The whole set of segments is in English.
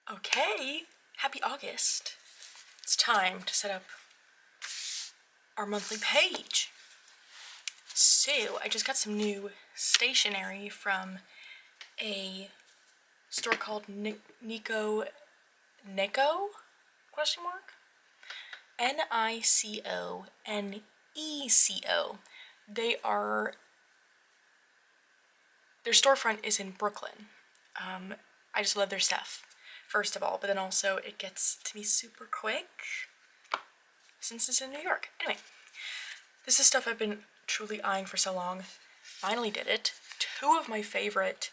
Okay, happy August. It's time to set up our monthly page. So, I just got some new stationery from a store called Nico, question mark? Niconeco. Their storefront is in Brooklyn. I just love their stuff, first of all, but then also it gets to me super quick since it's in New York. Anyway, this is stuff I've been truly eyeing for so long. Finally did it. Two of my favorite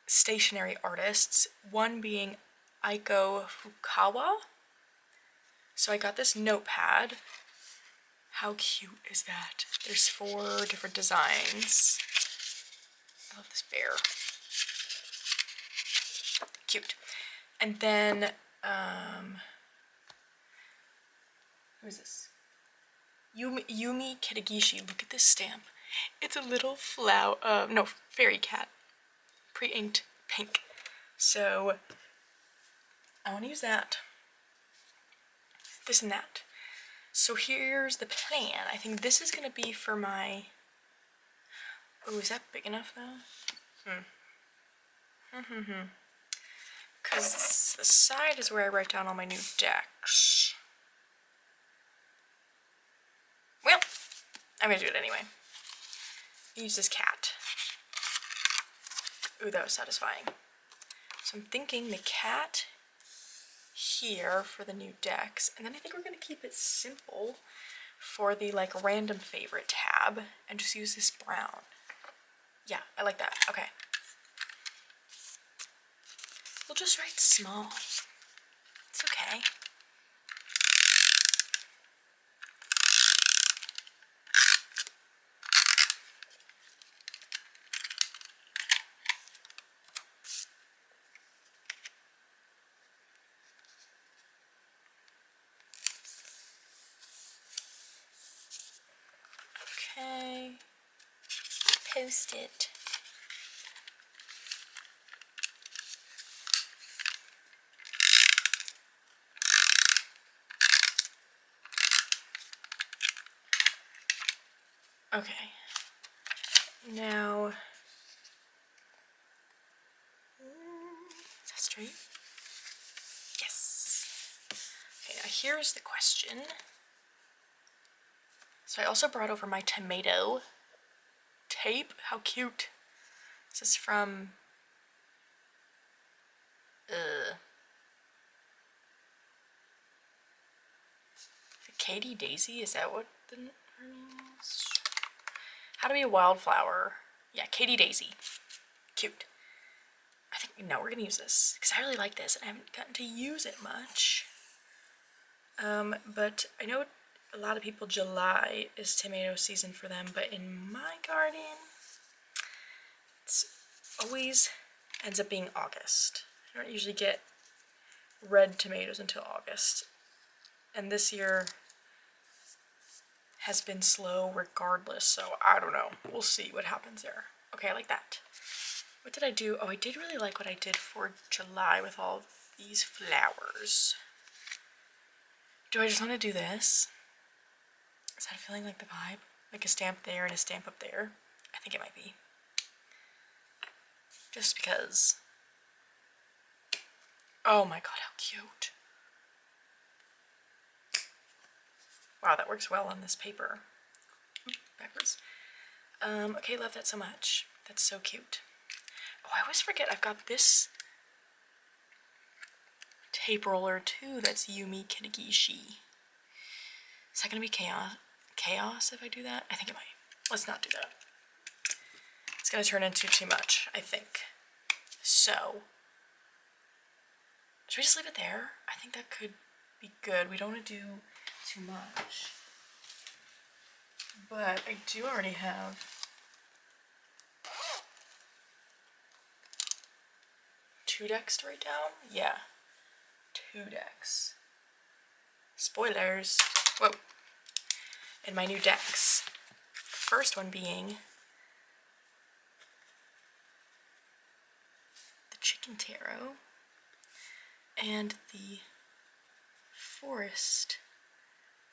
stationery artists, one being Aiko Fukawa. So I got this notepad. How cute is that? There's 4 different designs. I love this bear. Cute. And then, who is this? Yumi Kitagishi. Look at this stamp. It's a little fairy cat. Pre-inked pink. So, I want to use that. This and that. So here's the plan. I think this is going to be for my... Oh, is that big enough though? Because the side is where I write down all my new decks. Well, I'm going to do it anyway. Use this cat. Ooh, that was satisfying. So I'm thinking the cat here for the new decks, and then I think we're going to keep it simple for the like random favorite tab and just use this brown. Yeah, I like that. Okay. We'll just write small. It's okay. Okay. Post it. Okay. Now, is that straight? Yes. Okay, now here's the question. So I also brought over my tomato tape. How cute. This is from Katie Daisy, is that what her name is? How to Be a Wildflower. Yeah, Katie Daisy. Cute. I think, no, we're gonna use this, because I really like this, and I haven't gotten to use it much. But I know a lot of people, July is tomato season for them, but in my garden, it's always ends up being August. I don't usually get red tomatoes until August. And this year has been slow regardless, so I don't know. We'll see what happens there. Okay, I like that. What did I do? Oh, I did really like what I did for July with all these flowers. Do I just want to do this? Is that feeling like the vibe? Like a stamp there and a stamp up there? I think it might be. Just because. Oh my god, how cute. Wow, that works well on this paper. Oop, backwards. Okay, love that so much. That's so cute. Oh, I always forget I've got this tape roller too that's Yumi Kitagishi. Is that gonna be chaos if I do that? I think it might. Let's not do that. It's gonna turn into too much, I think. So, should we just leave it there? I think that could be good. We don't want to do too much. But I do already have two decks to write down? Yeah. 2 decks. Spoilers. Whoa. And my new decks. The first one being the Chicken Tarot. and the Forest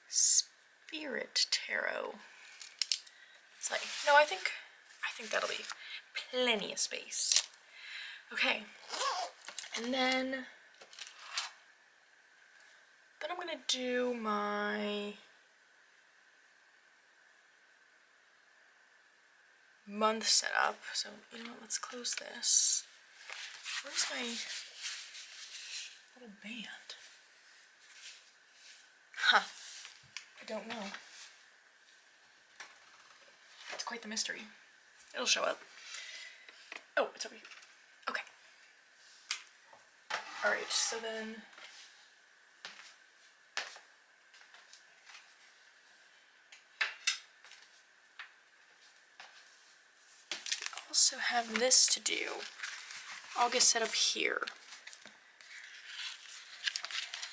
Spirit Tarot. It's like, no, I think that'll be plenty of space. Okay, and then I'm gonna do my month setup. So, you know what, let's close this. Where's my little band? Huh, I don't know. It's quite the mystery. It'll show up. Oh, it's over here. Okay. Alright, so then I also have this to do. August setup here.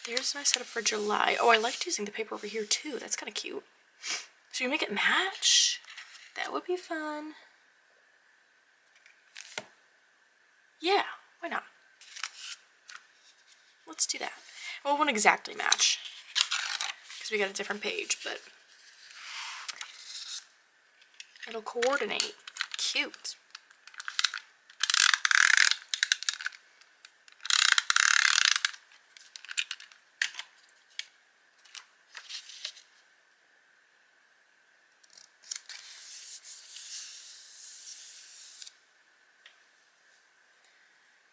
There's my setup for July. Oh, I liked using the paper over here too. That's kind of cute. So you make it match? That would be fun. Yeah, why not? Let's do that. Well, it won't exactly match because we got a different page, but it'll coordinate. Cute.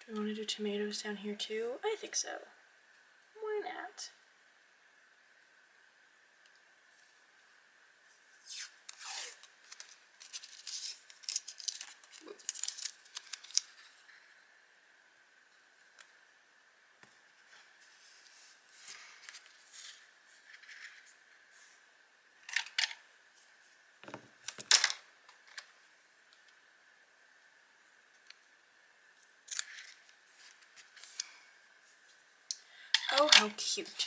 Do we want to do tomatoes down here too? I think so. Why not? Oh, how cute.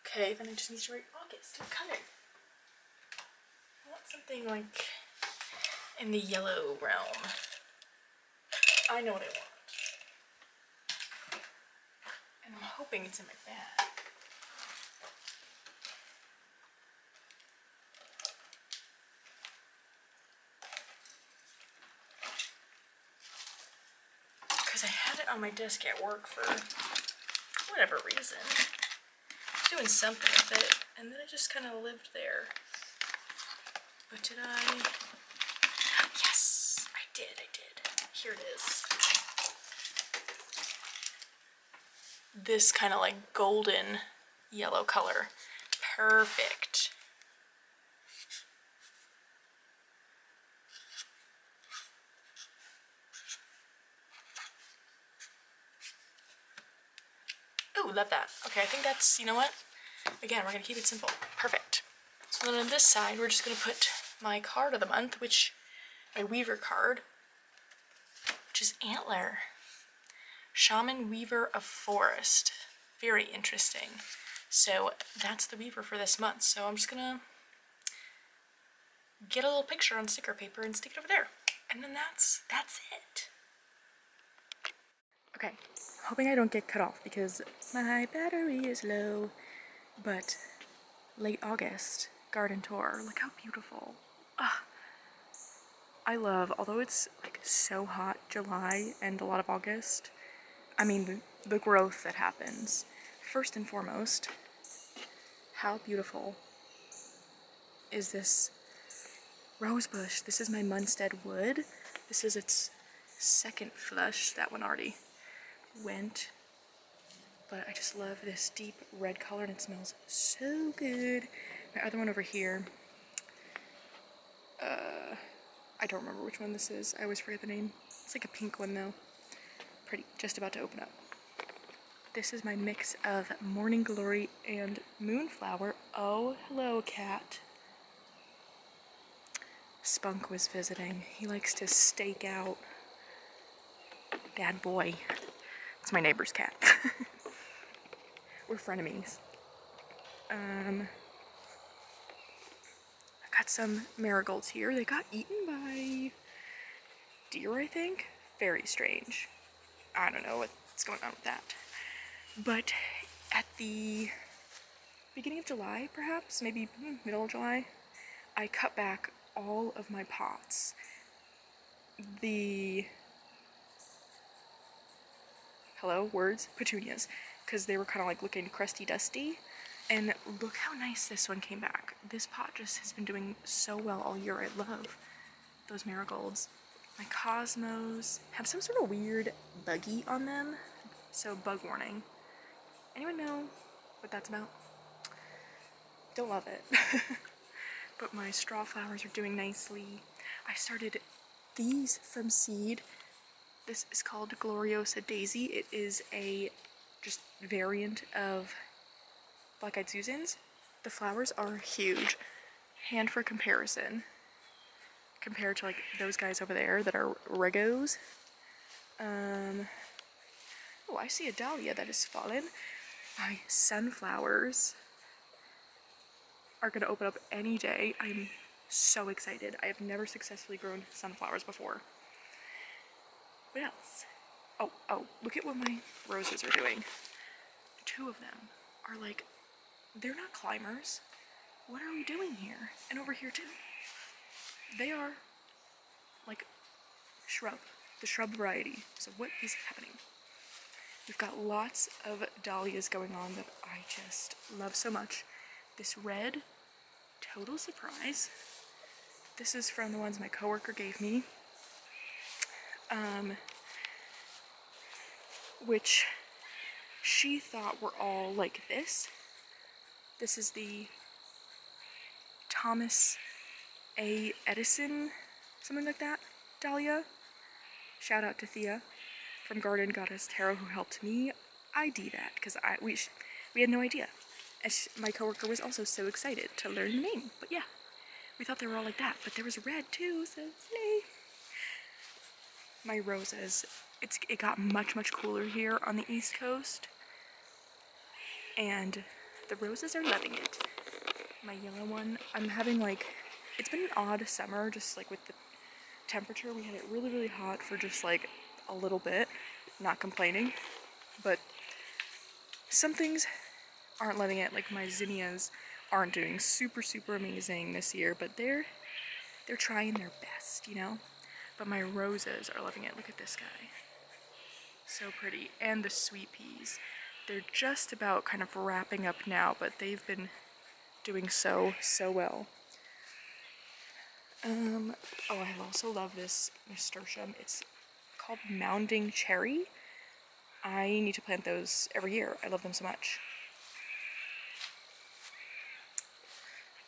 Okay, then I just need to write August and color. I want something like in the yellow realm. I know what I want. And I'm hoping it's in my bag. Because I had it on my desk at work for whatever reason. I was doing something with it, and then it just kind of lived there. But did I? Yes, I did. Here it is. This kind of like golden yellow color. Perfect. Ooh, love that. Okay, I think that's, you know what? Again, we're gonna keep it simple. Perfect. So then on this side, we're just gonna put my card of the month, my Weaver card, which is Antler. Shaman Weaver of Forest. Very interesting. So that's the Weaver for this month. So I'm just gonna get a little picture on sticker paper and stick it over there. And then that's it. Okay, hoping I don't get cut off because my battery is low. But late August, garden tour. Look how beautiful. Ah, I love, although it's like so hot July and a lot of August, I mean the growth that happens. First and foremost, how beautiful is this rose bush? This is my Munstead wood. This is its second flush. That one already went. But I just love this deep red color and it smells so good. My other one over here, I don't remember which one this is. I always forget the name. It's like a pink one though. Pretty, just about to open up. This is my mix of Morning Glory and Moonflower. Oh, hello, cat. Spunk was visiting. He likes to stake out. Bad boy. It's my neighbor's cat. We're frenemies. I got some marigolds here. They got eaten by deer, I think. Very strange. I don't know. what's going on with that. But at the beginning of July, perhaps, maybe middle of July, I cut back all of my pots. The petunias, because they were kind of like looking crusty dusty. And look how nice this one came back. This pot just has been doing so well all year. I love those marigolds. My cosmos have some sort of weird buggy on them, so bug warning. Anyone know what that's about? Don't love it. But my straw flowers are doing nicely. I started these from seed. This is called Gloriosa Daisy. It is a just variant of Black-Eyed Susans. The flowers are huge. Hand for comparison, compared to like those guys over there that are Regos. Oh, I see a dahlia that has fallen. My sunflowers are gonna open up any day. I'm so excited. I have never successfully grown sunflowers before. What else? Oh, look at what my roses are doing. 2 of them are like, they're not climbers. What are we doing here? And over here too. They are like shrub, the shrub variety. So what is happening? We've got lots of dahlias going on that I just love so much. This red, total surprise. This is from the ones my coworker gave me. Which she thought were all like this. This is the Thomas A. Edison, something like that, dahlia. Shout out to Thea from Garden Goddess Tarot who helped me ID that, because we had no idea. And my coworker was also so excited to learn the name. But yeah, we thought they were all like that, but there was red too, so yay. My roses, it got much cooler here on the East Coast, and the roses are loving it. My yellow one, I'm having like, it's been an odd summer, just like with the temperature. We had it really hot for just like a little bit, not complaining, but some things aren't loving it. Like my zinnias aren't doing super amazing this year, but they're trying their best, you know? But my roses are loving it. Look at this guy. So pretty. And the sweet peas. They're just about kind of wrapping up now, but they've been doing so well. Oh, I also love this nasturtium. It's called Mounding Cherry. I need to plant those every year. I love them so much.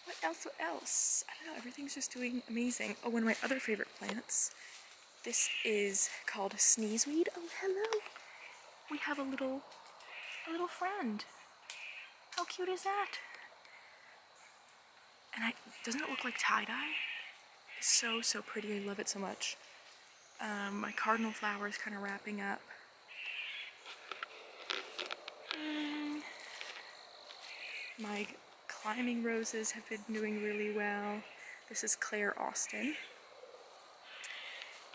What else? I don't know, everything's just doing amazing. Oh, one of my other favorite plants. This is called sneezeweed. Oh, hello. We have a little friend. How cute is that? And doesn't it look like tie-dye? It's so pretty. I love it so much. My cardinal flower is kind of wrapping up. My climbing roses have been doing really well. This is Claire Austin.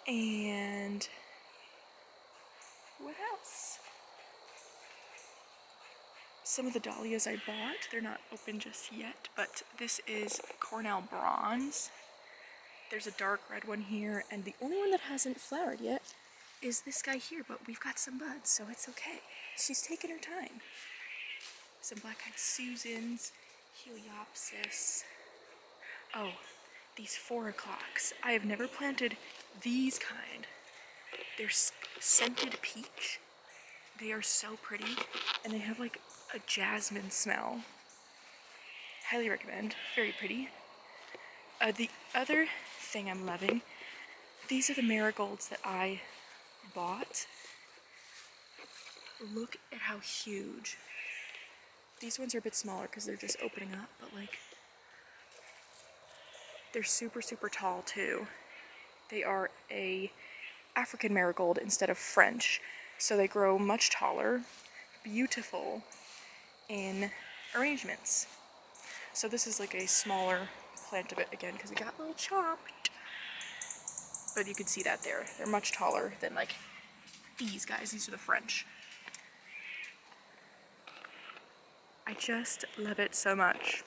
And what else? Some of the dahlias I bought, they're not open just yet, but this is Cornell Bronze. There's a dark red one here, and the only one that hasn't flowered yet is this guy here, but we've got some buds, so it's okay. She's taking her time. Some Black-Eyed Susans, Heliopsis. Oh, these 4 o'clocks. I have never planted these kind. They're scented peach. They are so pretty, and they have like a jasmine smell. Highly recommend. Very pretty. The other thing I'm loving, these are the marigolds that I bought. Look at how huge. These ones are a bit smaller because they're just opening up, but like, they're super tall too. They are a African marigold instead of French, so they grow much taller, beautiful in arrangements. So this is like a smaller plant of it again because it got a little chopped, but you can see that there. They're much taller than like these guys. These are the French. I just love it so much.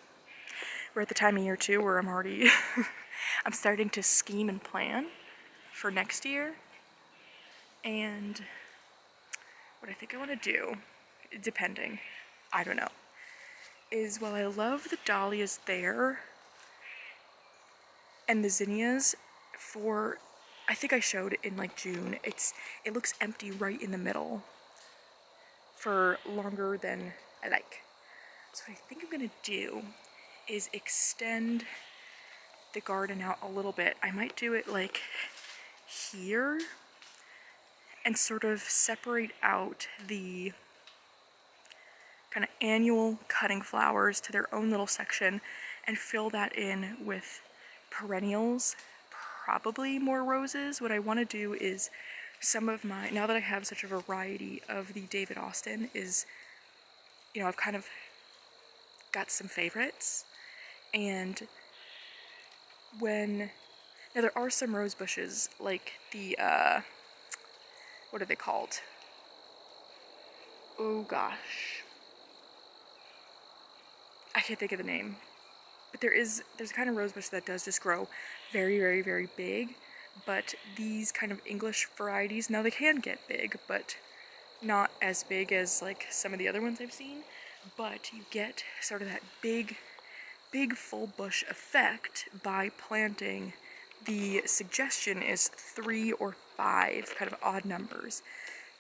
We're at the time of year too where I'm already, I'm starting to scheme and plan for next year. And what I think I want to do, depending, I don't know, is while I love the dahlias there and the zinnias for, I think I showed in like June, it looks empty right in the middle for longer than I like. So what I think I'm gonna do is extend the garden out a little bit. I might do it like here and sort of separate out the kind of annual cutting flowers to their own little section and fill that in with perennials, probably more roses. What I want to do is some of my, now that I have such a variety of the David Austin, is, you know, I've kind of got some favorites. And when, now there are some rose bushes, like the, what are they called? Oh gosh. I can't think of the name. But there's a kind of rose bush that does just grow very, very, very big. But these kind of English varieties, now they can get big, but not as big as like some of the other ones I've seen. But you get sort of that big full bush effect by planting. The suggestion is 3 or 5, kind of odd numbers.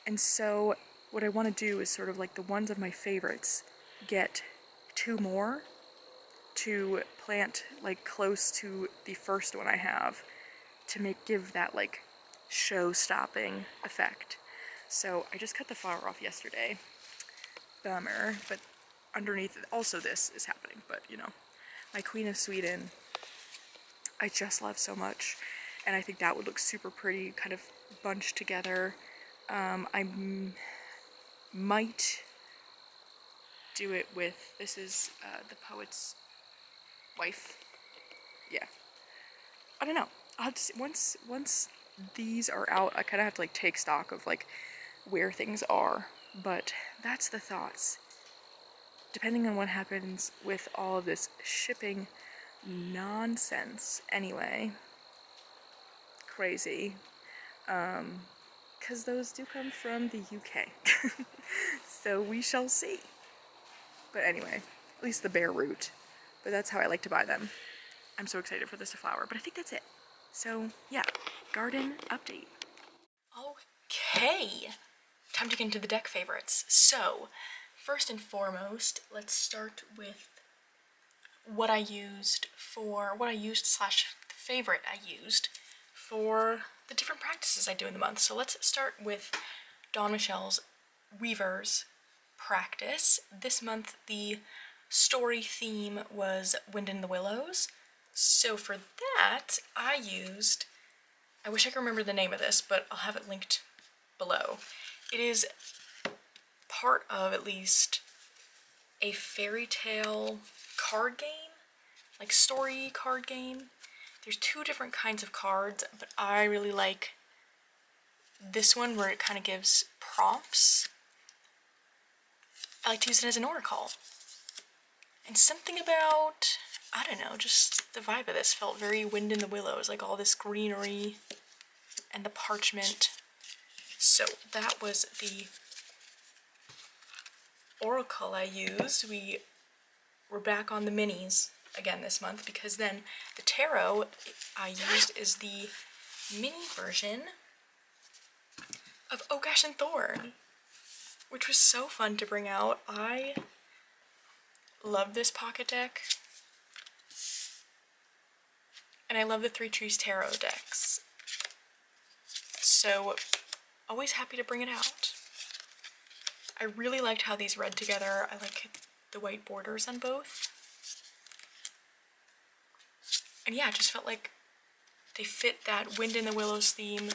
And so what I want to do is sort of like the ones of my favorites, get 2 more to plant like close to the first one I have to give that like show-stopping effect. So I just cut the flower off yesterday. Bummer, but underneath it, also this is happening, but you know. My Queen of Sweden, I just love so much, and I think that would look super pretty, kind of bunched together. I might do it with, this is the poet's wife. Yeah. I don't know. I'll have to see. Once these are out, I kind of have to like take stock of like where things are, but that's the thoughts. Depending on what happens with all of this shipping nonsense anyway. Crazy. Because those do come from the UK. So we shall see. But anyway, at least the bare root. But that's how I like to buy them. I'm so excited for this to flower, but I think that's it. So yeah, garden update. Okay, time to get into the deck favorites. So, first and foremost, let's start with what I used slash the favorite I used for the different practices I do in the month. So let's start with Dawn Michelle's Weaver's practice. This month the story theme was Wind in the Willows. So for that I used, I wish I could remember the name of this, but I'll have it linked below. It is part of at least a fairy tale card game, like story card game. There's 2 different kinds of cards, but I really like this one where it kind of gives prompts. I like to use it as an oracle. And something about, I don't know, just the vibe of this felt very Wind in the Willows, like all this greenery and the parchment. So that was the oracle I used. We were back on the minis again this month, because then the tarot I used is the mini version of Oh Gosh and Thorn, which was so fun to bring out. I love this pocket deck, and I love the Three Trees Tarot decks, so always happy to bring it out. I really liked how these read together. I like the white borders on both. And yeah, it just felt like they fit that Wind in the Willows theme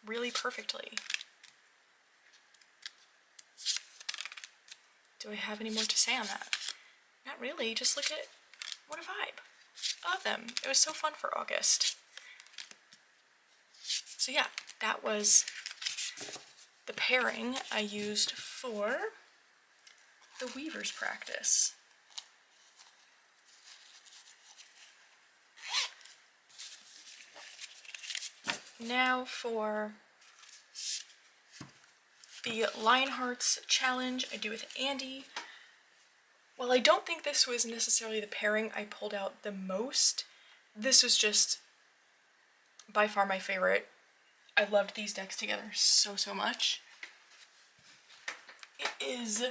really perfectly. Do I have any more to say on that? Not really, just look at, what a vibe. I love them. It was so fun for August. So yeah, that was the pairing I used for the Weaver's Practice. Now for the Lionhearts challenge I do with Andy. Well, I don't think this was necessarily the pairing I pulled out the most. This was just by far my favorite. I loved these decks together so much. It is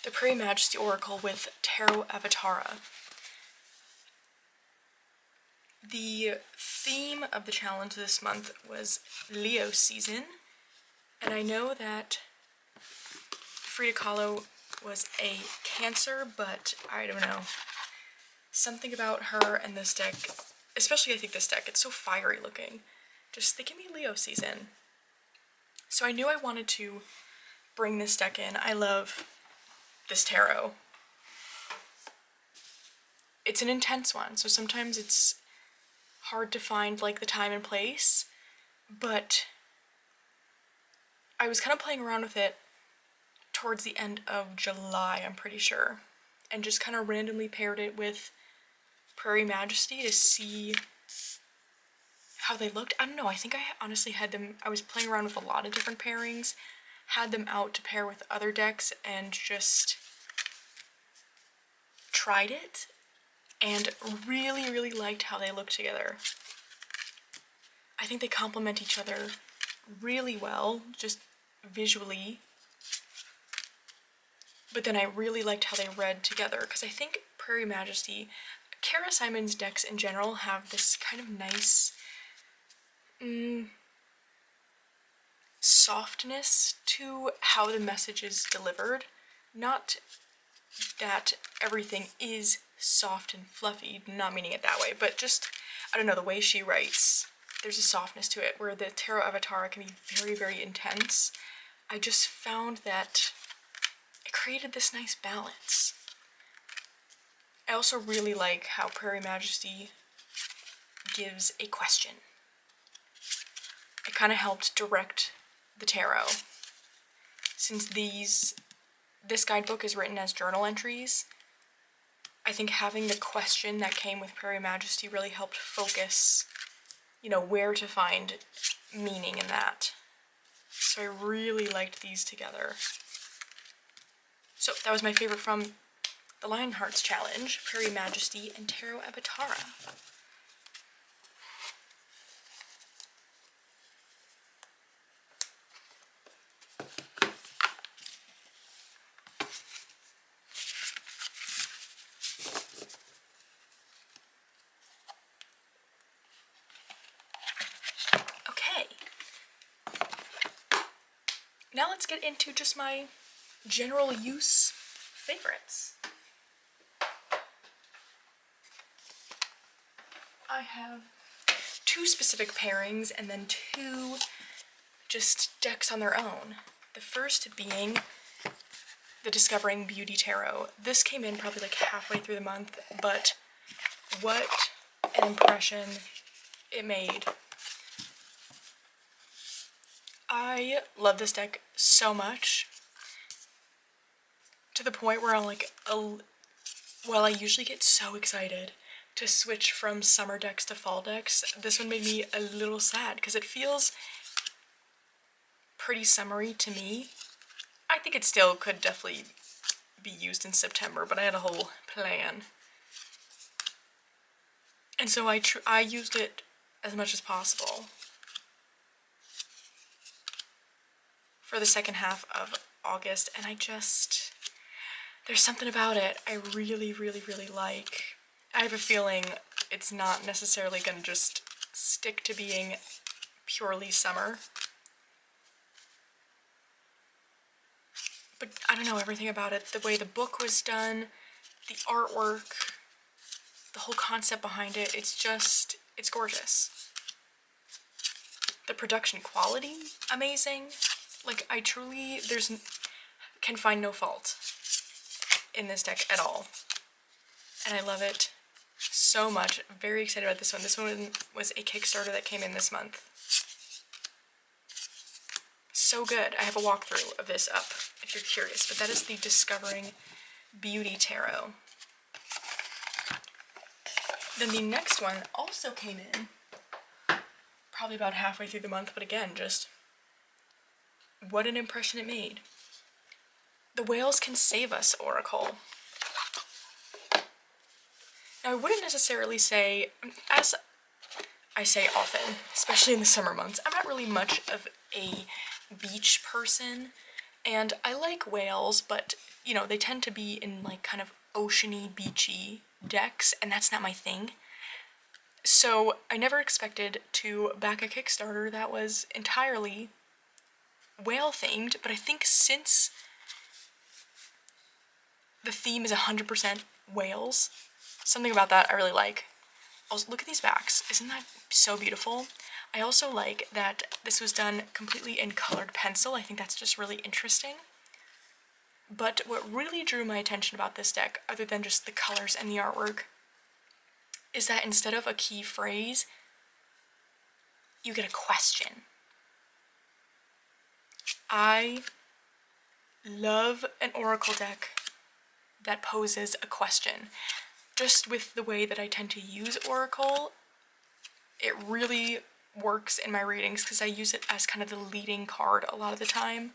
the Prairie Majesty Oracle with Tarot Avatara. The theme of the challenge this month was Leo season, and I know that Frida Kahlo was a Cancer, but I don't know. Something about her and this deck, especially I think this deck, it's so fiery looking. Just they give me Leo season. So I knew I wanted to bring this deck in. I love this tarot. It's an intense one, so sometimes it's hard to find like the time and place, but I was kind of playing around with it towards the end of July, I'm pretty sure, and just kind of randomly paired it with Prairie Majesty to see how they looked. I don't know, I think I honestly had them, I was playing around with a lot of different pairings, had them out to pair with other decks, and just tried it, and really liked how they look together. I think they complement each other really well, just visually. But then I really liked how they read together, because I think Prairie Majesty, Kara Simon's decks in general have this kind of nice softness to how the message is delivered. Not that everything is soft and fluffy, not meaning it that way, but just, I don't know, the way she writes, there's a softness to it, where the Tarot Avatara can be very intense. I just found that it created this nice balance. I also really like how Prairie Majesty gives a question. It kind of helped direct the tarot. Since this guidebook is written as journal entries, I think having the question that came with Prairie Majesty really helped focus, you know, where to find meaning in that. So I really liked these together. So that was my favorite from the Lionhearts challenge, Prairie Majesty and Tarot Avatara. Okay. Now let's get into just my general use favorites. I have two specific pairings and then two just decks on their own. The first being the Discovering Beauty Tarot. This came in probably like halfway through the month, but what an impression it made. I love this deck so much, to the point where I'm like, while I usually get so excited to switch from summer decks to fall decks, this one made me a little sad because it feels pretty summery to me. I think it still could definitely be used in September, but I had a whole plan. And so I used it as much as possible for the second half of August, and there's something about it I really like. I have a feeling it's not necessarily going to just stick to being purely summer. But I don't know, everything about it, the way the book was done, the artwork, the whole concept behind it, it's gorgeous. The production quality, amazing. Like, I truly, can find no fault in this deck at all. And I love it so much. Very excited about this one. This one was a Kickstarter that came in this month. so good. I have a walkthrough of this up if you're curious, but that is the Discovering Beauty Tarot. Then the next one also came in probably about halfway through the month, but again, just what an impression it made. The Whales Can Save Us Oracle. Now, I wouldn't necessarily say, as I say often, especially in the summer months, I'm not really much of a beach person, and I like whales, but, you know, they tend to be in, like, kind of oceany, beachy decks, and that's not my thing. So I never expected to back a Kickstarter that was entirely whale-themed, but I think since the theme is 100% whales, something about that I really like. Also, look at these backs. Isn't that so beautiful? I also like that this was done completely in colored pencil. I think that's just really interesting. But what really drew my attention about this deck, other than just the colors and the artwork, is that instead of a key phrase, you get a question. I love an oracle deck that poses a question. Just with the way that I tend to use oracle, it really works in my readings because I use it as kind of the leading card a lot of the time.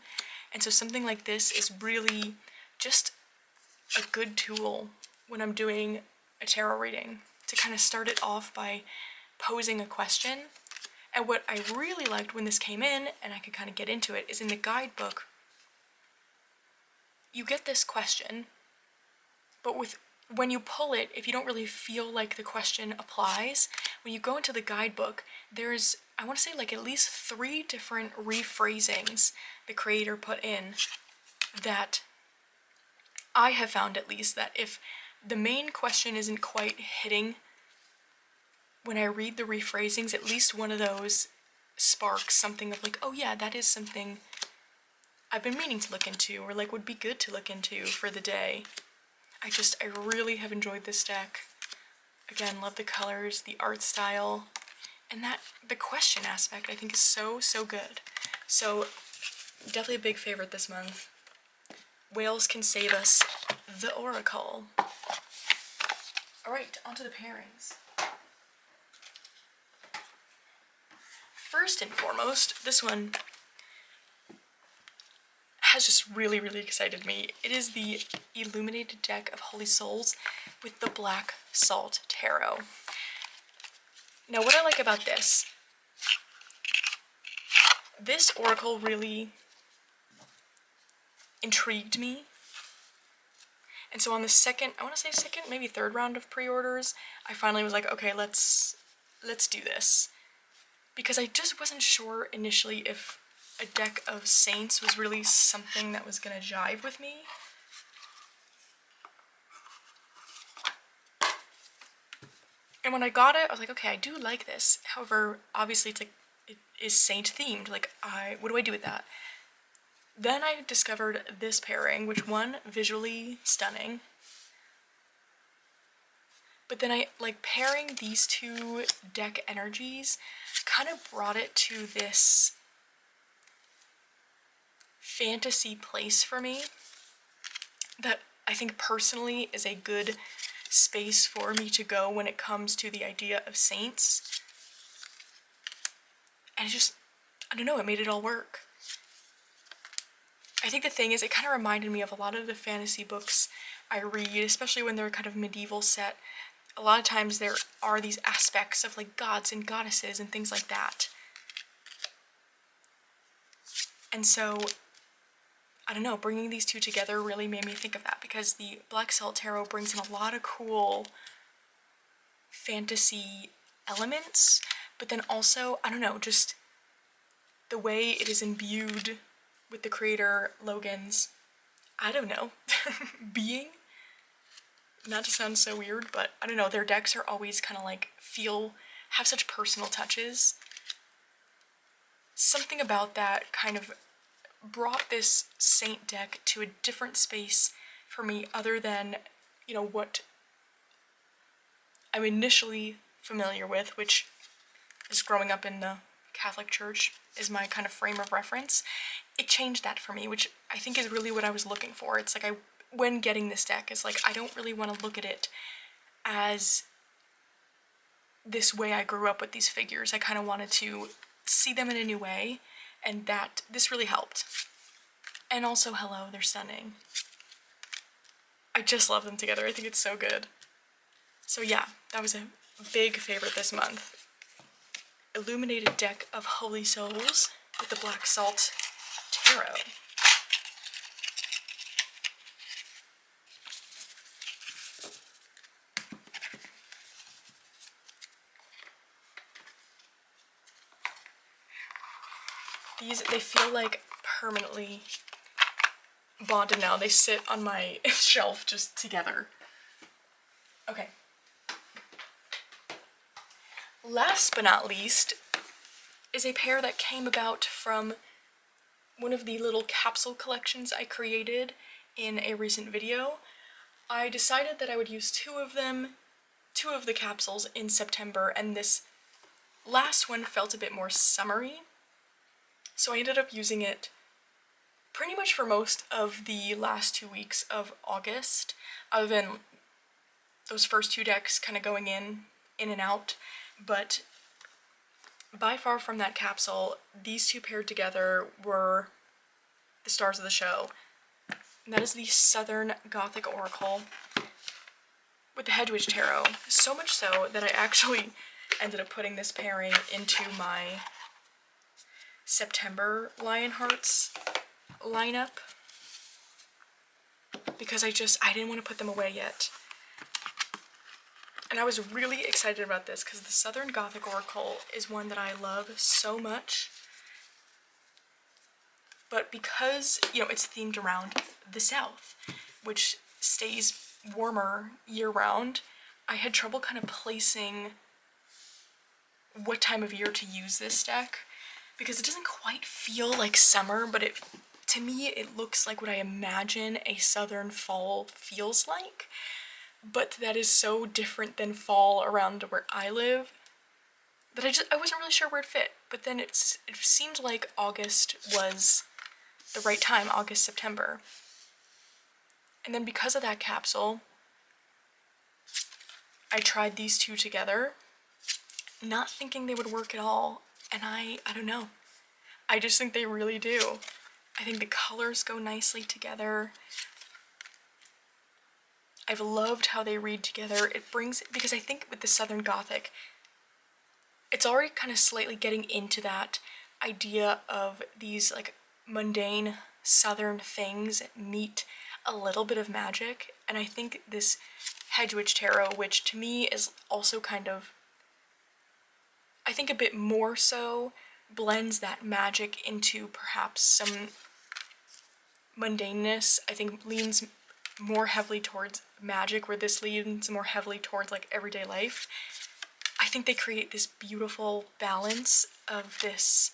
And so something like this is really just a good tool when I'm doing a tarot reading to kind of start it off by posing a question. And what I really liked when this came in, and I could kind of get into it, is in the guidebook, you get this question, but when you pull it, if you don't really feel like the question applies, when you go into the guidebook, there's, I want to say, like at least 3 different rephrasings the creator put in that I have found, at least, that if the main question isn't quite hitting, when I read the rephrasings, at least one of those sparks something of like, oh yeah, that is something I've been meaning to look into, or like would be good to look into for the day. I really have enjoyed this deck. Again, love the colors, the art style, and that the question aspect I think is so good. So definitely a big favorite this month. Whales Can Save Us, the Oracle. Alright, onto the pairings. First and foremost, this one has just really excited me. It is the Illuminated deck of Holy Souls with the Black Salt Tarot. Now, what I like about this oracle really intrigued me. And so on the second, I want to say second, maybe third round of pre-orders, I finally was like, okay, let's do this. Because I just wasn't sure initially if a deck of saints was really something that was gonna jive with me. And when I got it, I was like, okay, I do like this. However, obviously it is saint themed. Like, what do I do with that? Then I discovered this pairing, which one, visually stunning. But then pairing these 2 deck energies kind of brought it to this fantasy place for me that I think personally is a good space for me to go when it comes to the idea of saints. And I don't know, it made it all work. I think the thing is, it kind of reminded me of a lot of the fantasy books I read, especially when they're kind of medieval set. A lot of times there are these aspects of like gods and goddesses and things like that. And so, I don't know, bringing these 2 together really made me think of that, because the Black Salt Tarot brings in a lot of cool fantasy elements, but then also, I don't know, just the way it is imbued with the creator Logan's, I don't know, being. Not to sound so weird, but I don't know, their decks are always kind of like have such personal touches. Something about that kind of brought this saint deck to a different space for me, other than, you know, what I'm initially familiar with, which is growing up in the Catholic Church is my kind of frame of reference, it changed that for me, which I think is really what I was looking for. It's like when getting this deck, it's like I don't really want to look at it as this way I grew up with these figures. I kind of wanted to see them in a new way, and this really helped. And also, hello, they're stunning. I just love them together. I think it's so good. So yeah, that was a big favorite this month. Illuminated deck of Holy Souls with the Black Salt Tarot. These, they feel like permanently bonded now. They sit on my shelf just together. Okay. Last but not least is a pair that came about from one of the little capsule collections I created in a recent video. I decided that I would use two of the capsules in September, and this last one felt a bit more summery. So I ended up using it pretty much for most of the last 2 weeks of August, other than those first two decks kind of going in and out. But by far from that capsule, these two paired together were the stars of the show. And that is the Southern Gothic Oracle with the Hedgewitch Tarot. So much so that I actually ended up putting this pairing into my September Lionhearts lineup, because I didn't want to put them away yet. And I was really excited about this because the Southern Gothic Oracle is one that I love so much. But because, you know, it's themed around the South, which stays warmer year-round, I had trouble kind of placing what time of year to use this deck, because it doesn't quite feel like summer, but to me it looks like what I imagine a southern fall feels like. But that is so different than fall around where I live that I wasn't really sure where it fit. But then it seemed like August was the right time, August, September. And then because of that capsule, I tried these two together, not thinking they would work at all, and I don't know. I just think they really do. I think the colors go nicely together. I've loved how they read together. It brings, because I think with the Southern Gothic, it's already kind of slightly getting into that idea of these like mundane Southern things meet a little bit of magic. And I think this Hedgewitch Tarot, which to me is also kind of, I think a bit more so, blends that magic into perhaps some mundaneness. I think leans more heavily towards magic, where this leans more heavily towards like everyday life. I think they create this beautiful balance of this,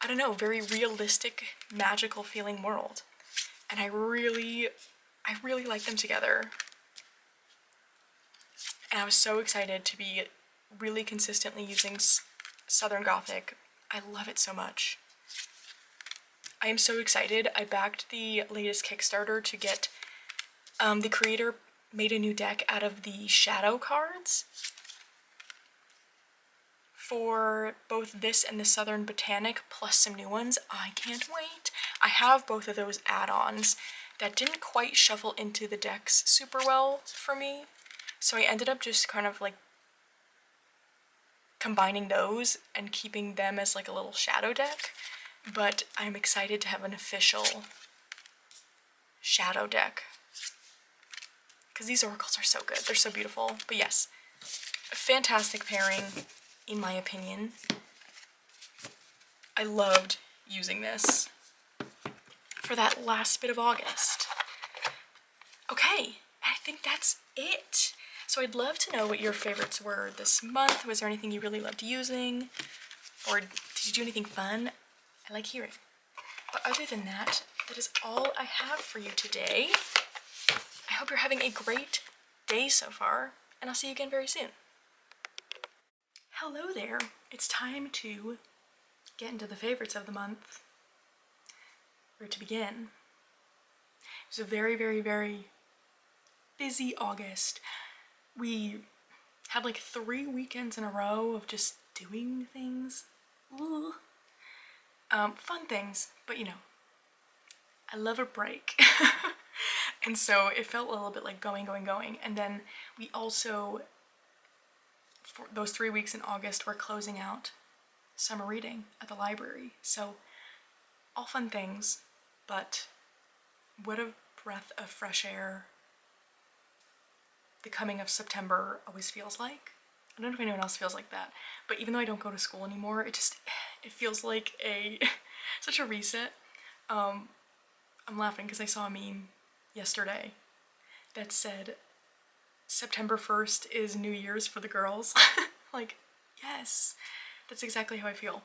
I don't know, very realistic, magical feeling world. And I really like them together. And I was so excited to be really consistently using Southern Gothic. I love it so much. I am so excited. I backed the latest Kickstarter to get, the creator made a new deck out of the shadow cards for both this and the Southern Botanic, plus some new ones. I can't wait. I have both of those add-ons that didn't quite shuffle into the decks super well for me, so I ended up just kind of like combining those and keeping them as like a little shadow deck. But I'm excited to have an official shadow deck, because these oracles are so good. They're so beautiful. But yes, a fantastic pairing in my opinion. I loved using this for that last bit of August. Okay, I think that's it. So I'd love to know what your favorites were this month. Was there anything you really loved using? Or did you do anything fun? I like hearing. But other than that, that is all I have for you today. I hope you're having a great day so far, and I'll see you again very soon. Hello there, it's time to get into the favorites of the month. Where to begin? It was a very, very, very busy August. We had like 3 weekends in a row of just doing things. Ooh. Fun things, but you know, I love a break. And so it felt a little bit like going. And then we also, for those 3 weeks in August, we're closing out summer reading at the library. So all fun things, but what a breath of fresh air the coming of September always feels like. I don't know if anyone else feels like that, but even though I don't go to school anymore, it feels like such a reset. I'm laughing because I saw a meme yesterday that said September 1st is New Year's for the girls. Like, yes, that's exactly how I feel.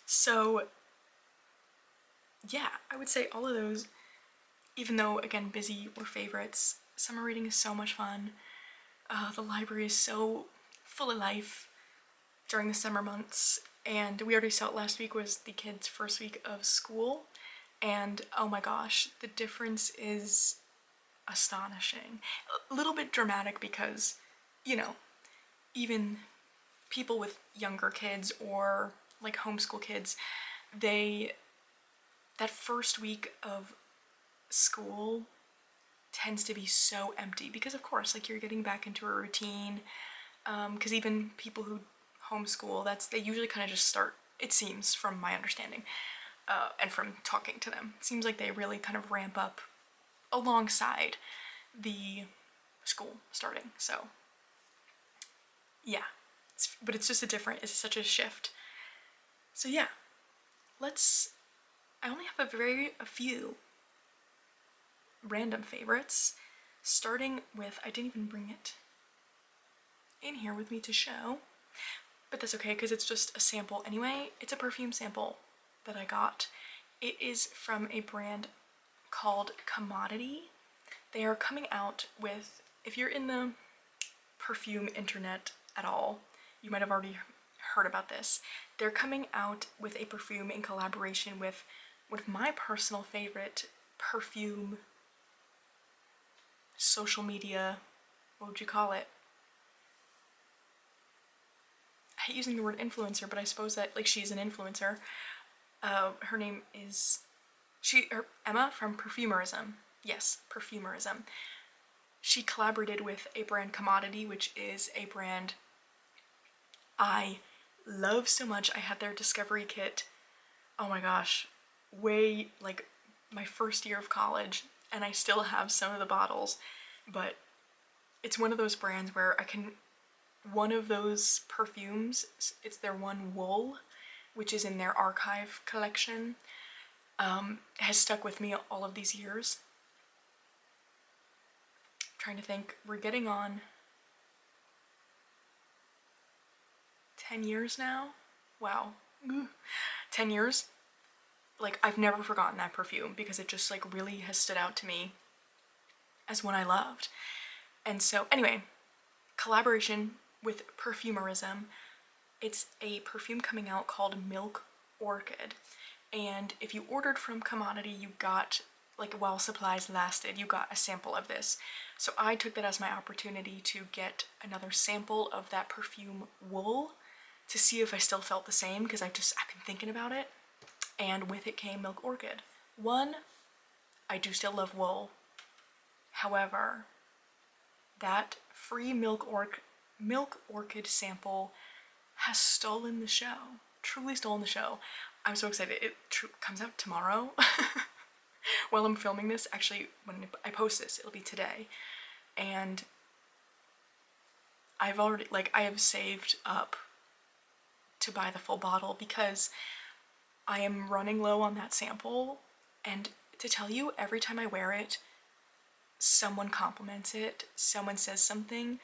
So yeah, I would say all of those, even though again busy were favorites. Summer reading is so much fun. The library is so full of life during the summer months, and we already saw it last week was the kids' first week of school, and oh my gosh, the difference is astonishing. A little bit dramatic because, you know, even people with younger kids or like homeschool kids, that first week of school tends to be so empty because of course like you're getting back into a routine, because even people who homeschool, they usually kind of just start, it seems from my understanding and from talking to them, it seems like they really kind of ramp up alongside the school starting. So yeah, but it's just it's such a shift. So yeah, I only have a few random favorites, starting with, I didn't even bring it in here with me to show, but that's okay because it's just a sample anyway. It's a perfume sample that I got. It is from a brand called Commodity. They are coming out with, if you're in the perfume internet at all, you might have already heard about this. They're coming out with a perfume in collaboration with one of my personal favorite perfume social media, what would you call it? I hate using the word influencer, but I suppose that like she's an influencer. Her name is Emma from Perfumerism. Yes, Perfumerism. She collaborated with a brand Commodity, which is a brand I love so much. I had their discovery kit, oh my gosh, way like my first year of college, and I still have some of the bottles, but it's one of those brands where one of those perfumes, it's their one Wool, which is in their archive collection, has stuck with me all of these years. I'm trying to think, we're getting on 10 years now? Wow. 10 years? Like, I've never forgotten that perfume because it just like really has stood out to me as one I loved. And so anyway, collaboration with Perfumerism. It's a perfume coming out called Milk Orchid. And if you ordered from Commodity, you got, like while supplies lasted, you got a sample of this. So I took that as my opportunity to get another sample of that perfume Wool to see if I still felt the same, because I've been thinking about it. And with it came Milk Orchid. One, I do still love Wool. However, that free Milk Orchid sample has stolen the show. Truly stolen the show. I'm so excited. It comes out tomorrow. While I'm filming this, actually, when I post this, it'll be today. And I have saved up to buy the full bottle because I am running low on that sample. And to tell you, every time I wear it, someone compliments it, someone says something.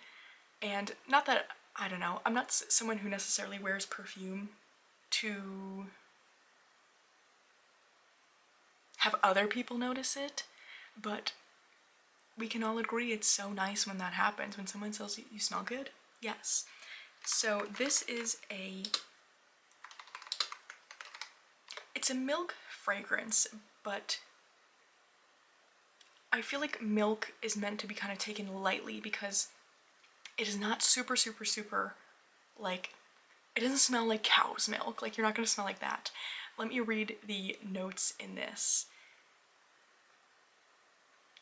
And not that, I don't know, I'm not someone who necessarily wears perfume to have other people notice it, but we can all agree it's so nice when that happens, when someone tells you you smell good. Yes. So this is it's a milk fragrance, but I feel like milk is meant to be kind of taken lightly because it is not super, super, super, like, it doesn't smell like cow's milk. Like, you're not gonna smell like that. Let me read the notes in this.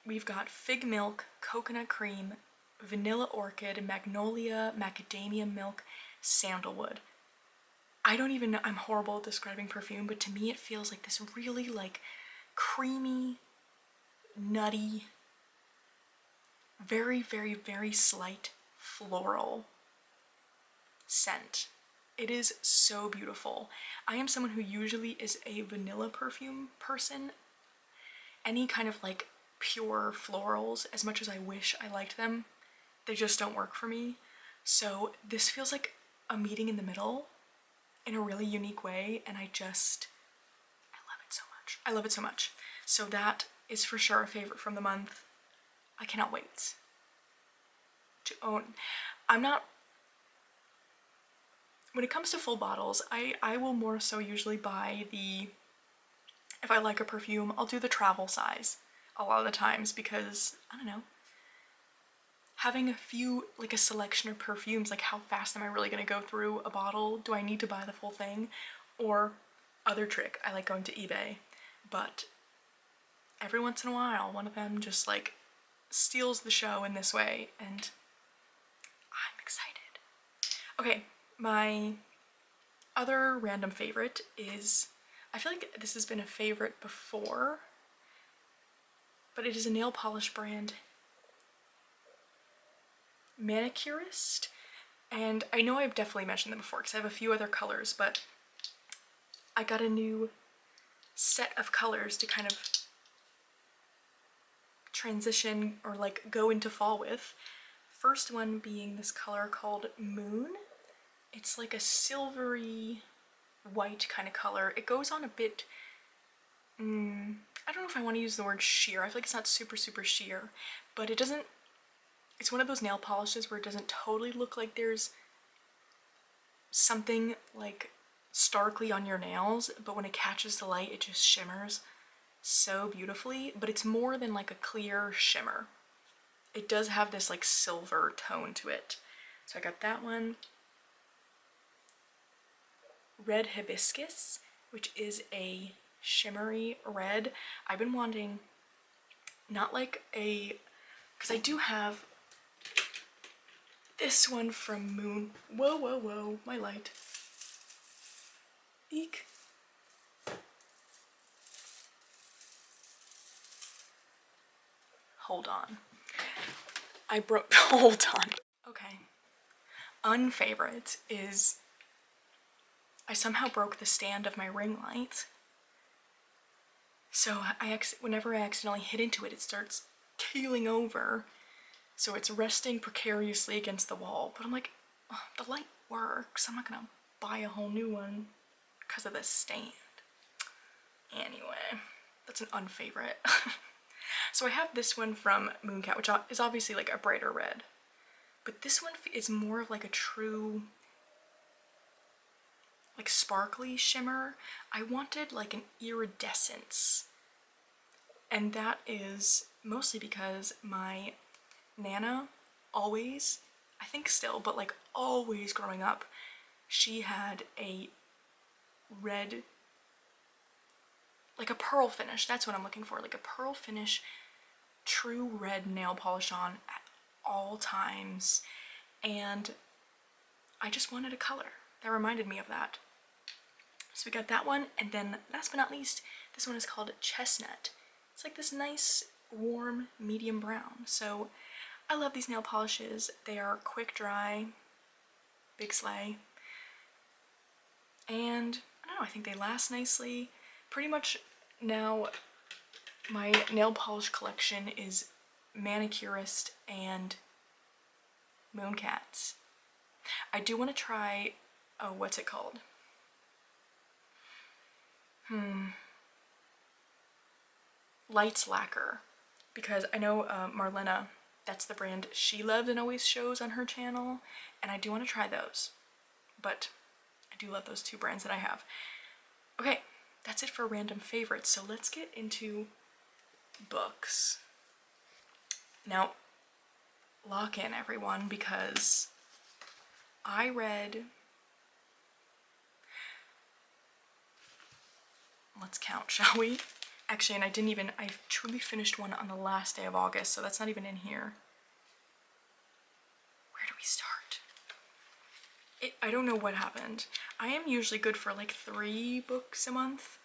We've got fig milk, coconut cream, vanilla orchid, magnolia, macadamia milk, sandalwood. I don't even know, I'm horrible at describing perfume, but to me it feels like this really like creamy, nutty, very, very, very slight floral scent. It is so beautiful. I am someone who usually is a vanilla perfume person. Any kind of like pure florals, as much as I wish I liked them, they just don't work for me. So this feels like a meeting in the middle in a really unique way, and I love it so much. I love it so much. So that is for sure a favorite from the month. I cannot wait to own. When it comes to full bottles, I will more so usually buy if I like a perfume, I'll do the travel size a lot of the times because, I don't know, having a selection of perfumes, like how fast am I really gonna go through a bottle? Do I need to buy the full thing? Or, other trick, I like going to eBay, but every once in a while, one of them just like steals the show in this way, and I'm excited. Okay, my other random favorite is, I feel like this has been a favorite before, but it is a nail polish brand, Manicurist, and I know I've definitely mentioned them before because I have a few other colors, but I got a new set of colors to kind of transition or like go into fall with. First one being this color called Moon. It's like a silvery white kind of color. It goes on a bit, I don't know if I want to use the word sheer. I feel like it's not super, super sheer, but it doesn't, it's one of those nail polishes where it doesn't totally look like there's something like starkly on your nails, but when it catches the light, it just shimmers so beautifully, but it's more than like a clear shimmer. It does have this like silver tone to it. So I got that one. Red Hibiscus, which is a shimmery red. I've been wanting, not like because I do have this one from Moon. Whoa, whoa, whoa, my light. Eek. Hold on. Hold on. Okay. Unfavorite is, I somehow broke the stand of my ring light. So whenever I accidentally hit into it, it starts keeling over. So it's resting precariously against the wall. But I'm like, oh, the light works. I'm not gonna buy a whole new one because of this stand. Anyway, that's an unfavorite. So I have this one from Mooncat, which is obviously like a brighter red. But this one is more of like a true, like sparkly shimmer. I wanted like an iridescence. And that is mostly because my Nana always, I think still, but like always growing up, she had a red, like a pearl finish. That's what I'm looking for, like a pearl finish, true red nail polish on at all times. And I just wanted a color that reminded me of that. So we got that one, and then last but not least, this one is called Chestnut. It's like this nice, warm, medium brown. So I love these nail polishes. They are quick dry, big slay. And I don't know, I think they last nicely. Pretty much now my nail polish collection is Manicurist and Mooncats. I do want to try, oh, what's it called? Lights Lacquer, because I know Marlena, that's the brand she loves and always shows on her channel, and I do want to try those. but I do love those two brands that I have. Okay, that's it for random favorites. So let's get into books. Now, lock in everyone, because I read, let's count, shall we? Actually, and I truly finished one on the last day of August, so that's not even in here. Where do we start? I don't know what happened. I am usually good for like 3 books a month.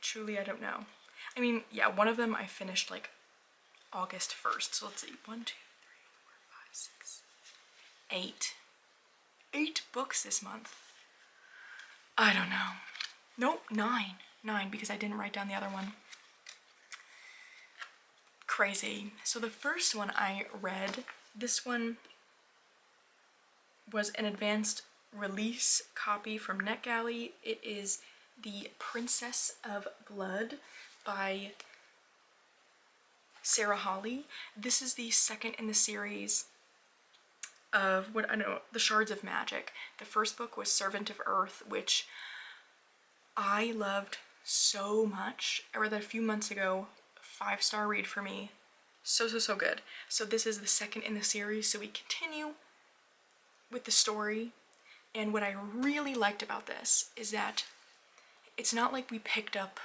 Truly, I don't know. I mean, yeah, one of them I finished like August 1st, so let's see. 1, 2, 3, 4, 5, 6, 8. 8 books this month. I don't know. Nope, 9. 9, because I didn't write down the other one. Crazy. So the first one I read, this one was an advanced release copy from NetGalley. It is The Princess of Blood by Sarah Hawley. This is the second in the series of the Shards of Magic. The first book was Servant of Earth, which I loved so much. I read that a few months ago. 5-star read for me. So good. So this is the second in the series, so we continue with the story. And what I really liked about this is that it's not like we picked up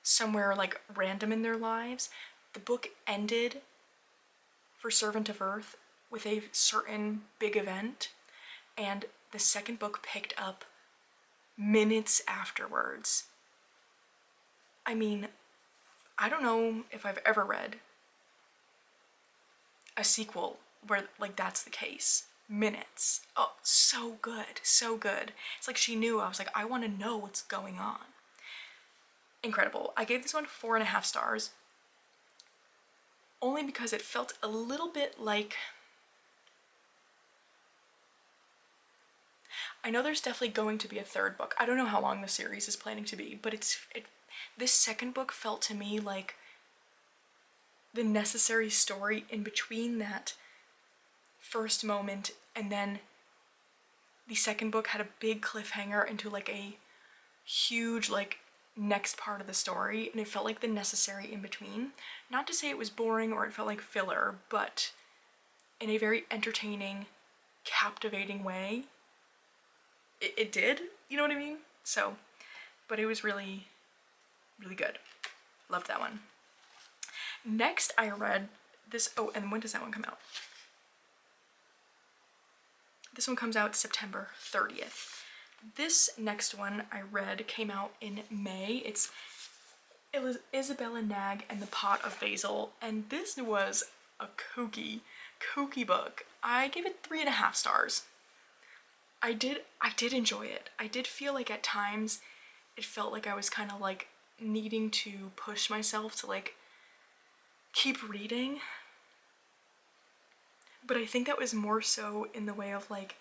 somewhere like random in their lives. The book ended for Servant of Earth with a certain big event, and the second book picked up minutes afterwards. I mean, I don't know if I've ever read a sequel where like that's the case. Minutes. Oh, so good, so good. It's like she knew. I was like, I want to know what's going on. Incredible. I gave this one 4.5 stars, only because it felt a little bit like, I know there's definitely going to be a third book. I don't know how long the series is planning to be, but this second book felt to me like the necessary story in between that first moment, and then the second book had a big cliffhanger into like a huge like next part of the story, and it felt like the necessary in between. Not to say it was boring or it felt like filler, but in a very entertaining, captivating way. It did, you know what I mean? So, but it was really, really good. Loved that one. Next I read this, oh, and when does that one come out? This one comes out September 30th. This next one I read came out in May. It's Isabella Nag and the Pot of Basil, and this was a kooky book. I gave it 3.5 stars. I did enjoy it. I did feel like at times it felt like I was kind of like needing to push myself to like keep reading. But I think that was more so in the way of like,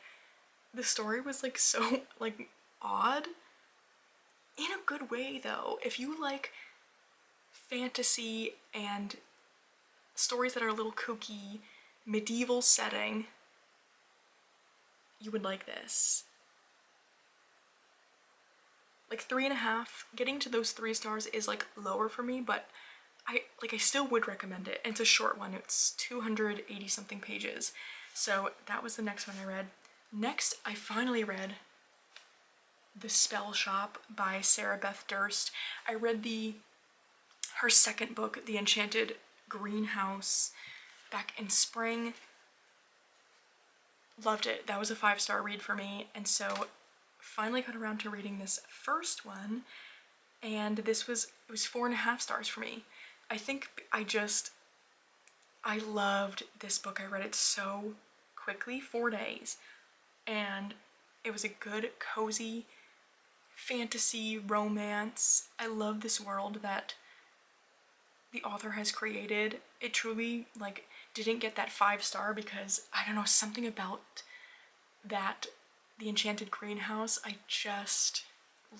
the story was like so like odd. In a good way though. If you like fantasy and stories that are a little kooky, medieval setting, you would like this. Like 3.5, getting to those 3 stars is like lower for me, but I still would recommend it. And it's a short one. It's 280 something pages. So that was the next one I read. Next, I finally read The Spell Shop by Sarah Beth Durst. I read her second book, The Enchanted Greenhouse, back in spring. Loved it. That was a 5-star read for me. And so finally got around to reading this first one, and it was 4.5 stars for me. I think I loved this book. I read it so quickly, 4 days, and it was a good, cozy fantasy romance. I love this world that the author has created. It truly like didn't get that 5-star because I don't know, something about that The Enchanted Greenhouse I just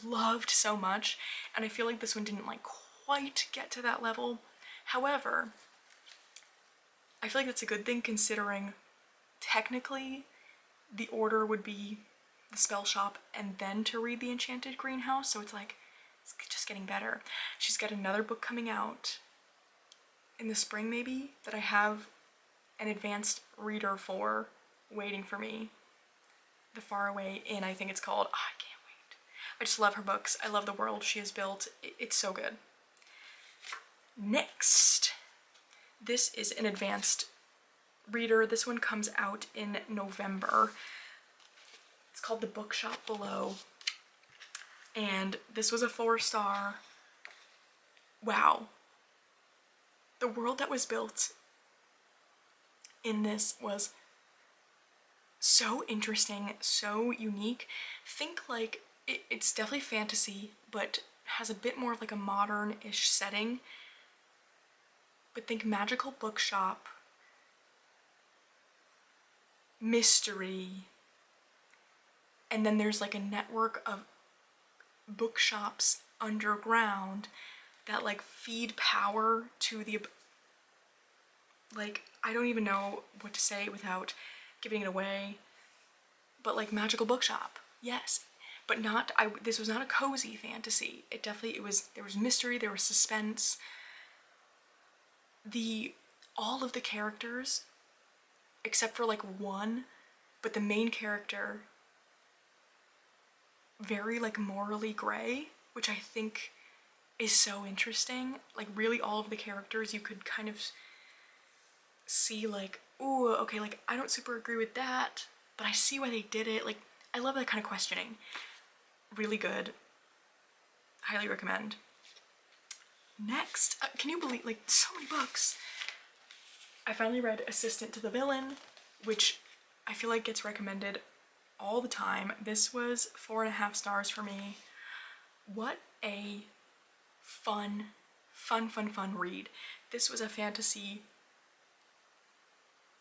loved so much, and I feel like this one didn't like quite get to that level. However, I feel like that's a good thing considering technically the order would be the spell shop and then to read the Enchanted Greenhouse, so it's like, it's just getting better. She's got another book coming out in the spring maybe that I have an advanced reader for waiting for me. The Faraway Inn, I think it's called. Oh, I can't wait. I just love her books. I love the world she has built. It's so good. Next, this is an advanced reader. This one comes out in November. It's called The Bookshop Below. And this was a 4-star. Wow. The world that was built in this was so interesting, so unique. Think like, it's definitely fantasy, but has a bit more of like a modern-ish setting. But think magical bookshop, mystery, and then there's like a network of bookshops underground that like feed power to the, like, I don't even know what to say without giving it away, but like magical bookshop, yes, but not, this was not a cozy fantasy. It definitely, there was mystery, there was suspense. All of the characters, except for like one, but the main character, very like morally gray, which I think is so interesting. Like really all of the characters you could kind of see like, ooh, okay, like I don't super agree with that, but I see why they did it. Like, I love that kind of questioning. Really good. Highly recommend. Next, can you believe, like, so many books. I finally read Assistant to the Villain, which I feel like gets recommended all the time. This was 4.5 stars for me. What a fun read. This was a fantasy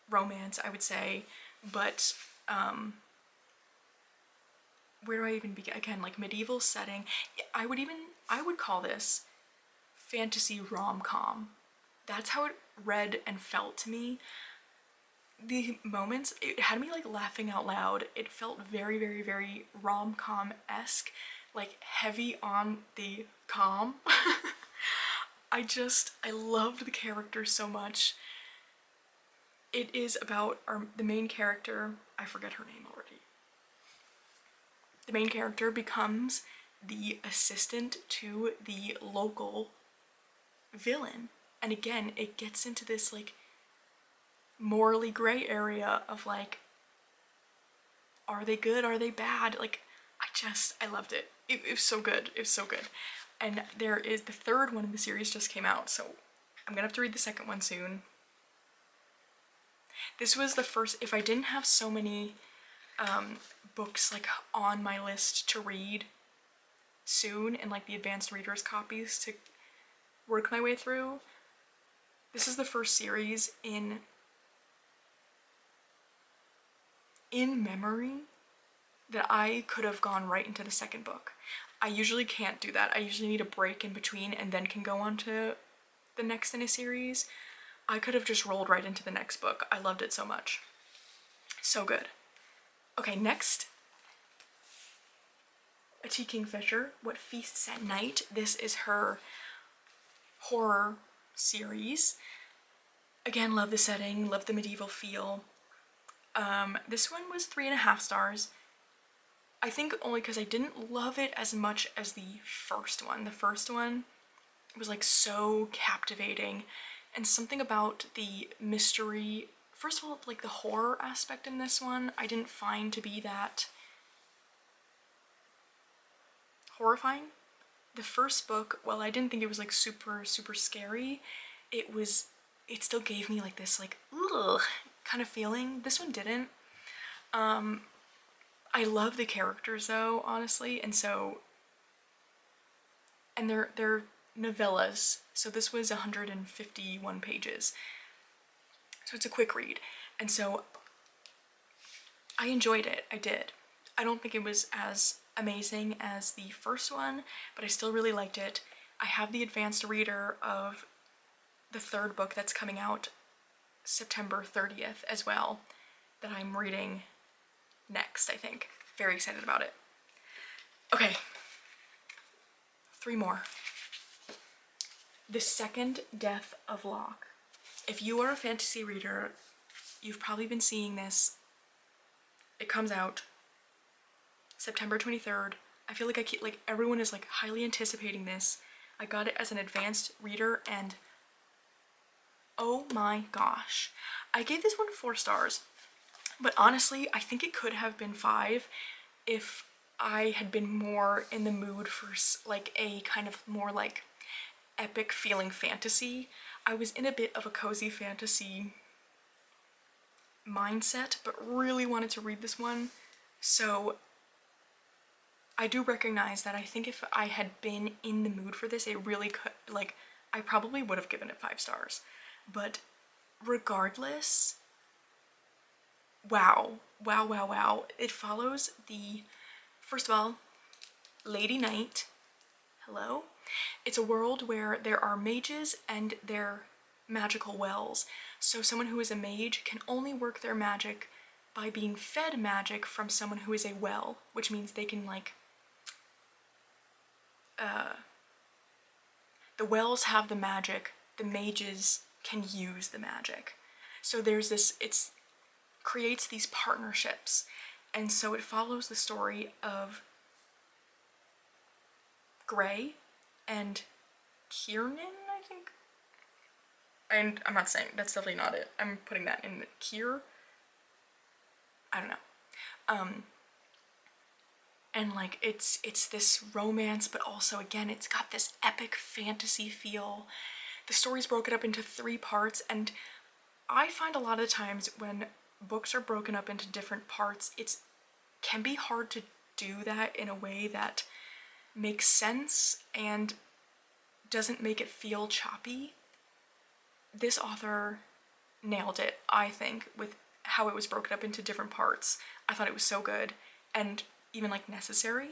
romance, I would say, but where do I even begin? Again, like medieval setting. I would call this fantasy rom-com. That's how it read and felt to me. The moments, it had me like laughing out loud. It felt very rom-com-esque, like heavy on the com. I loved the characters so much. It is about the main character, I forget her name already. The main character becomes the assistant to the local villain. And again, it gets into this like morally gray area of like, are they good, are they bad? Like, I loved it. It was so good, it was so good. And there is the third one in the series just came out, so I'm gonna have to read the second one soon. This was the first, if I didn't have so many books like on my list to read soon and like the advanced readers copies to work my way through, this is the first series in memory that I could have gone right into the second book. I usually can't do that. I usually need a break in between and then can go on to the next in a series. I could have just rolled right into the next book. I loved it so much. So good. Okay, next. A Tea Kingfisher, What Feasts at Night. This is her horror series. Again, love the setting, love the medieval feel. This one was 3.5 stars. I think only because I didn't love it as much as the first one. The first one was like so captivating, and something about the mystery, first of all, like the horror aspect in this one, I didn't find to be that horrifying. The first book, while I didn't think it was like super scary, it still gave me like this like ugh kind of feeling. This one didn't. I love the characters though, honestly, and they're novellas, so this was 151 pages, so it's a quick read, and so I enjoyed it. I did. I don't think it was as amazing as the first one, but I still really liked it. I have the advanced reader of the third book that's coming out September 30th as well that I'm reading next, I think. Very excited about it. Okay, 3 more. The Second Death of Locke. If you are a fantasy reader, you've probably been seeing this. It comes out September 23rd. I feel like I keep, like, everyone is like highly anticipating this. I got it as an advanced reader and oh my gosh. I gave this one 4 stars, but honestly, I think it could have been 5 if I had been more in the mood for like a kind of more like epic feeling fantasy. I was in a bit of a cozy fantasy mindset, but really wanted to read this one. So I do recognize that I think if I had been in the mood for this, it really could, like, I probably would have given it 5 stars. But regardless, wow, wow, wow, wow. It follows the, first of all, Lady Night. Hello? It's a world where there are mages and their magical wells. So someone who is a mage can only work their magic by being fed magic from someone who is a well, which means they can, like, the wells have the magic, the mages can use the magic. So there's this, it's creates these partnerships, and so it follows the story of Gray and Kiernan, I think. And I'm not saying, that's definitely not it. I'm putting that in Kier. I don't know. And like it's this romance, but also again it's got this epic fantasy feel. The story's broken up into 3 parts, and I find a lot of times when books are broken up into different parts, it can be hard to do that in a way that makes sense and doesn't make it feel choppy. This author nailed it, I think, with how it was broken up into different parts. I thought it was so good and even like necessary.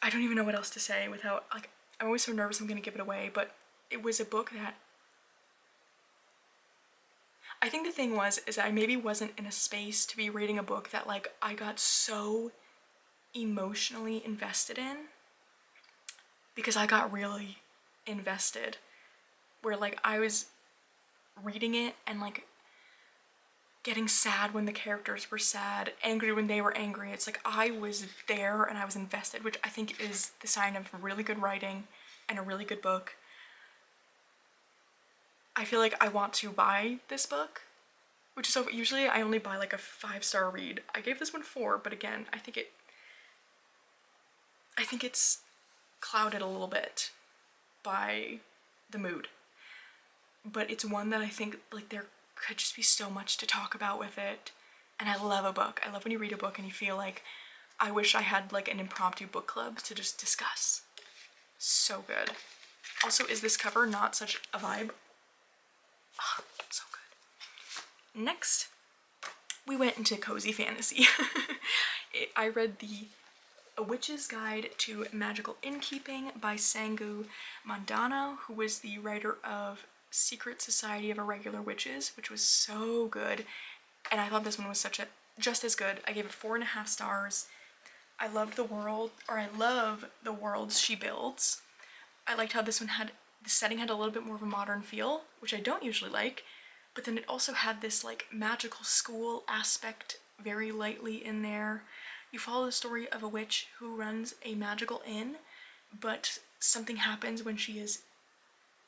I don't even know what else to say without, like, I'm always so nervous I'm gonna give it away, but it was a book that I think the thing is I maybe wasn't in a space to be reading a book that, like, I got so emotionally invested in, because I got really invested, where like I was reading it and like getting sad when the characters were sad, angry when they were angry. It's like I was there and I was invested, which I think is the sign of really good writing and a really good book. I feel like I want to buy this book, which is so, usually I only buy like a 5-star read. I gave this one 4, but again, I think it's clouded a little bit by the mood. But it's one that I think, like, there could just be so much to talk about with it. And I love a book. I love when you read a book and you feel like, I wish I had like an impromptu book club to just discuss. So good. Also, is this cover not such a vibe? Oh, so good. Next, we went into cozy fantasy. I read A Witch's Guide to Magical Innkeeping by Sangu Mandana, who was the writer of Secret Society of Irregular Witches, which was so good. And I thought this one was just as good. I gave it 4.5 stars. I loved the world, or I love the worlds she builds. I liked how this one the setting had a little bit more of a modern feel, which I don't usually like, but then it also had this like magical school aspect very lightly in there. You follow the story of a witch who runs a magical inn, but something happens when she is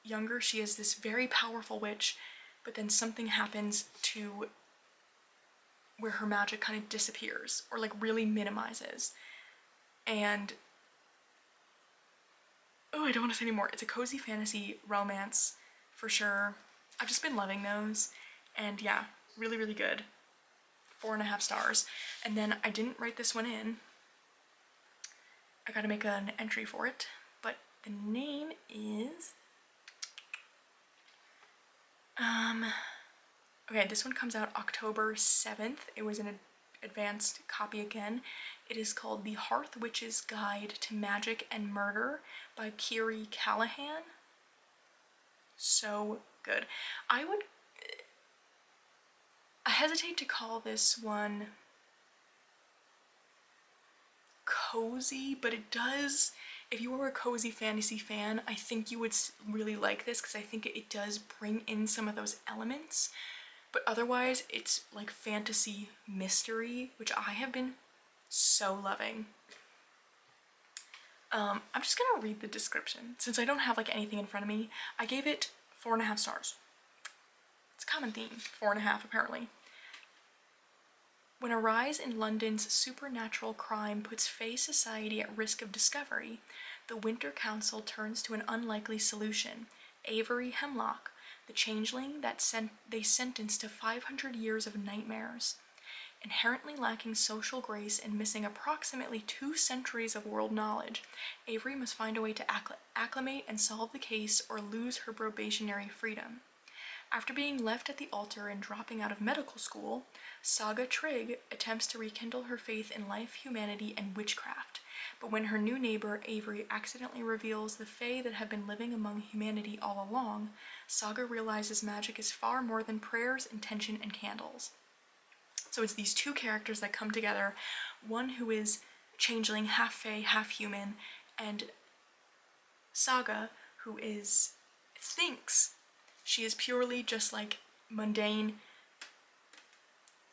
younger. She is this very powerful witch, but then something happens to where her magic kind of disappears or like really minimizes. And oh, I don't want to say anymore. It's a cozy fantasy romance for sure. I've just been loving those, and yeah, really, really good. 4.5 stars. And then I didn't write this one in. I gotta make an entry for it, but the name is okay, this one comes out October 7th. It was an advanced copy again. It is called The Hearth Witch's Guide to Magic and Murder by Kiri Callahan. So good. I hesitate to call this one cozy, but it does, if you were a cozy fantasy fan, I think you would really like this because I think it does bring in some of those elements, but otherwise it's like fantasy mystery, which I have been so loving. I'm just gonna read the description since I don't have like anything in front of me. I gave it 4.5 stars. It's a common theme, 4.5 apparently. When a rise in London's supernatural crime puts Fae society at risk of discovery, the Winter Council turns to an unlikely solution: Avery Hemlock, the changeling that they sentenced to 500 years of nightmares. Inherently lacking social grace and missing approximately 2 centuries of world knowledge, Avery must find a way to acclimate and solve the case or lose her probationary freedom. After being left at the altar and dropping out of medical school, Saga Trigg attempts to rekindle her faith in life, humanity, and witchcraft. But when her new neighbor, Avery, accidentally reveals the Fae that have been living among humanity all along, Saga realizes magic is far more than prayers, intention, and candles. So it's these two characters that come together, one who is changeling, half Fae, half human, and Saga, who thinks she is purely just like mundane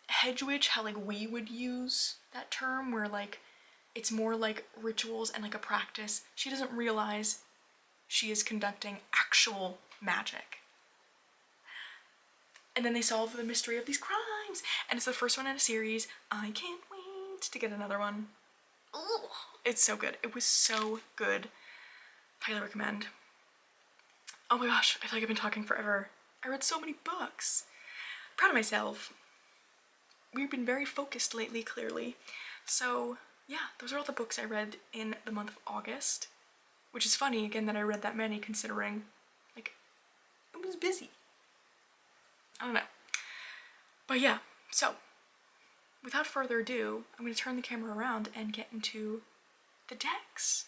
Hedgewitch, how like we would use that term, where like it's more like rituals and like a practice. She doesn't realize she is conducting actual magic. And then they solve the mystery of these crimes, and it's the first one in a series. I can't wait to get another one. Ooh, it's so good. It was so good. Highly recommend. Oh my gosh, I feel like I've been talking forever. I read so many books. Proud of myself. We've been very focused lately, clearly. So yeah, those are all the books I read in the month of August, which is funny, again, that I read that many considering, like, it was busy. I don't know. But yeah, so without further ado, I'm going to turn the camera around and get into the decks.